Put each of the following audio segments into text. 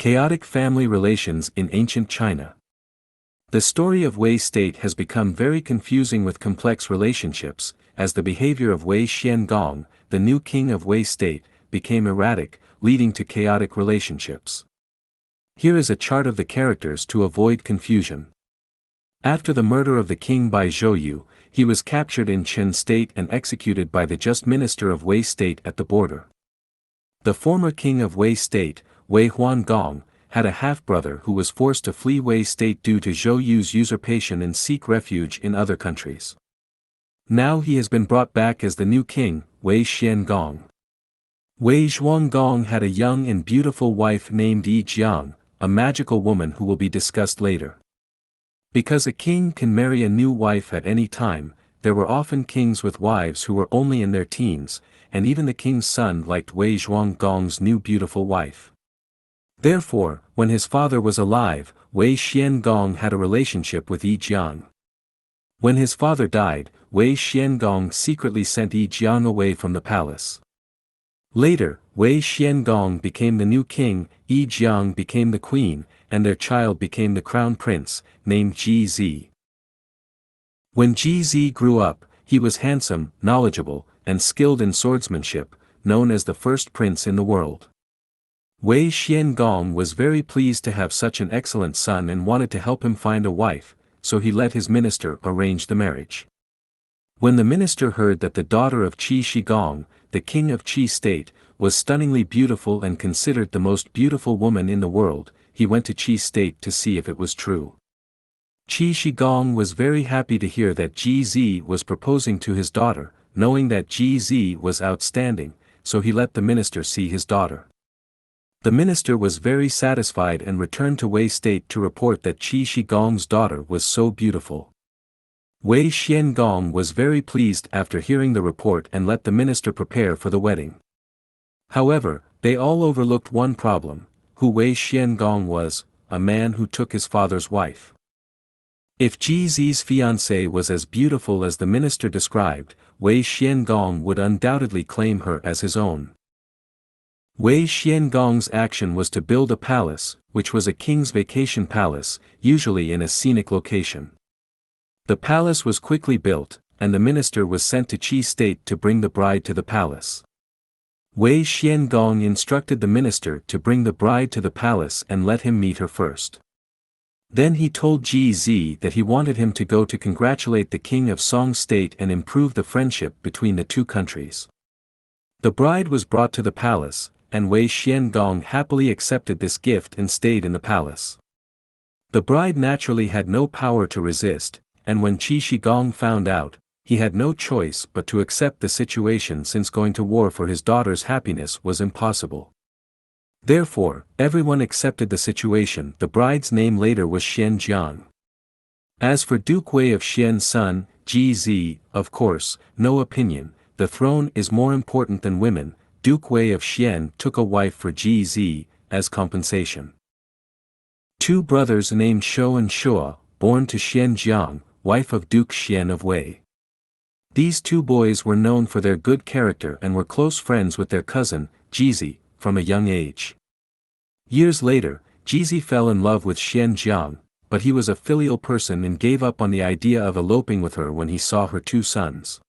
Chaotic family relations in ancient China. The story of Wei State has become very confusing with complex relationships, as the behavior of Wei Xuan Gong, the new king of Wei State, became erratic, leading to chaotic relationships. Here is a chart of the characters to avoid confusion. After the murder of the king by Zhou Yu, he was captured in Chen State and executed by the just minister of Wei State at the border. The former king of Wei State, Wei Huan Gong, had a half-brother who was forced to flee Wei State due to Zhou Yu's usurpation and seek refuge in other countries. Now he has been brought back as the new king, Wei Xuan Gong. Wei Zhuang Gong had a young and beautiful wife named Yi Jiang, a magical woman who will be discussed later. Because a king can marry a new wife at any time, there were often kings with wives who were only in their teens, and even the king's son liked Wei Zhuang Gong's new beautiful wife. Therefore, when his father was alive, Wei Xuan Gong had a relationship with Yi Jiang. When his father died, Wei Xuan Gong secretly sent Yi Jiang away from the palace. Later, Wei Xuan Gong became the new king, Yi Jiang became the queen, and their child became the crown prince, named Ji. When Ji grew up, he was handsome, knowledgeable, and skilled in swordsmanship, known as the first prince in the world. Wei Xuan Gong was very pleased to have such an excellent son and wanted to help him find a wife, so he let his minister arrange the marriage. When the minister heard that the daughter of Qi Shi Gong, the king of Qi State, was stunningly beautiful and considered the most beautiful woman in the world, he went to Qi State to see if it was true. Qi Shi Gong was very happy to hear that Ji was proposing to his daughter, knowing that Ji was outstanding, so he let the minister see his daughter. The minister was very satisfied and returned to Wei State to report that Qi Shi Gong's daughter was so beautiful. Wei Xuan Gong was very pleased after hearing the report and let the minister prepare for the wedding. However, they all overlooked one problem: who Wei Xuan Gong was, a man who took his father's wife. If Ji's fiancée was as beautiful as the minister described, Wei Xuan Gong would undoubtedly claim her as his own. Wei Xuan Gong's action was to build a palace, which was a king's vacation palace, usually in a scenic location. The palace was quickly built, and the minister was sent to Qi State to bring the bride to the palace. Wei Xuan Gong instructed the minister to bring the bride to the palace and let him meet her first. Then he told Ji that he wanted him to go to congratulate the king of Song State and improve the friendship between the two countries. The bride was brought to the palace, and Wei Xuan Gong happily accepted this gift and stayed in the palace. The bride naturally had no power to resist, and when Qi Shi Gong found out, he had no choice but to accept the situation, since going to war for his daughter's happiness was impossible. Therefore, everyone accepted the situation. The bride's name later was Xian Jiang. As for Duke Wei of Xian's son, Ji, of course, no opinion, the throne is more important than women. Duke Wei of Xian took a wife for Ji as compensation. Two brothers named Shou and Shua, born to Xian Jiang, wife of Duke Xian of Wei. These two boys were known for their good character and were close friends with their cousin, Ji, from a young age. Years later, Ji fell in love with Xian Jiang, but he was a filial person and gave up on the idea of eloping with her when he saw her two sons.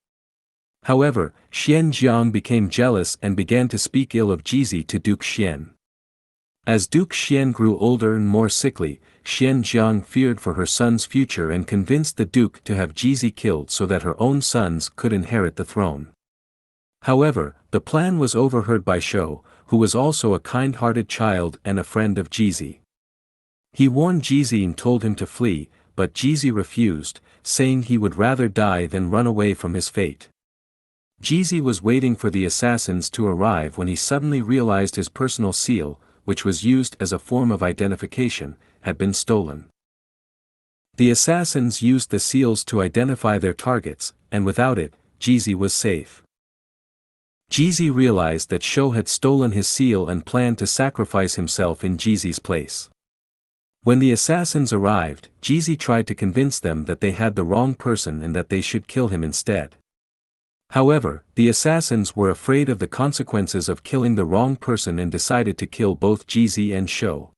However, Xian Jiang became jealous and began to speak ill of Ji to Duke Xian. As Duke Xian grew older and more sickly, Xian Jiang feared for her son's future and convinced the duke to have Ji killed so that her own sons could inherit the throne. However, the plan was overheard by Shou, who was also a kind-hearted child and a friend of Ji. He warned Ji and told him to flee, but Ji refused, saying he would rather die than run away from his fate. Ji was waiting for the assassins to arrive when he suddenly realized his personal seal, which was used as a form of identification, had been stolen. The assassins used the seals to identify their targets, and without it, Ji was safe. Ji realized that Shou had stolen his seal and planned to sacrifice himself in Ji's place. When the assassins arrived, Ji tried to convince them that they had the wrong person and that they should kill him instead. However, the assassins were afraid of the consequences of killing the wrong person and decided to kill both Ji and Shou.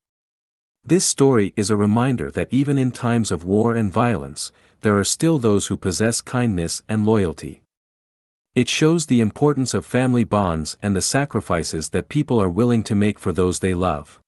This story is a reminder that even in times of war and violence, there are still those who possess kindness and loyalty. It shows the importance of family bonds and the sacrifices that people are willing to make for those they love.